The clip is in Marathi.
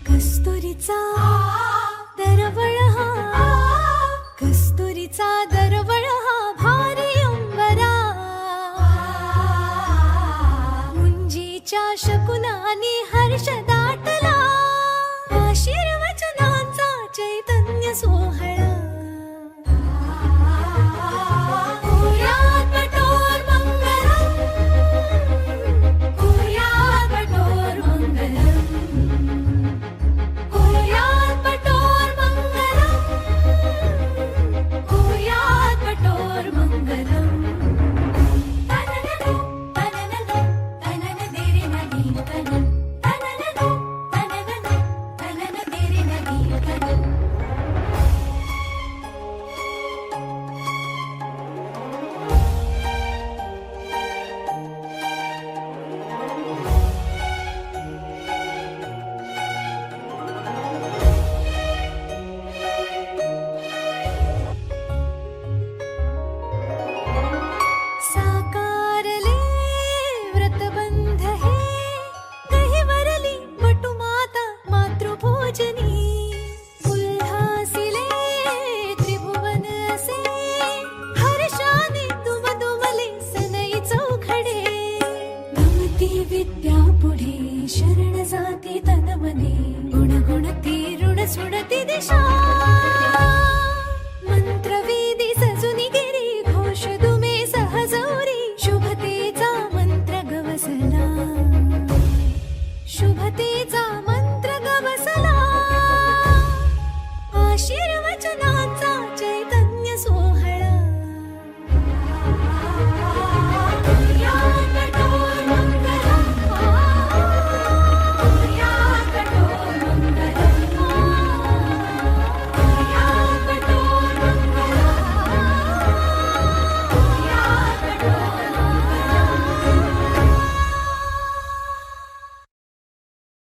कस्तुरीचा दरवळ हा, कस्तुरीचा दरवळ हा भारी अंबरा, मुंजीच्या शकुनानी हर्ष दाटला, आशीर्वचनांचा चैतन्य सोहळा. विद्या पुढे शरण जाती तन मने, गुण गुणती ऋण सुणती दिशा, मंत्रवेदी सजुनी गिरी, घोष दुमे सहजौरी, शुभतेचा मंत्र गवसला, शुभतेचा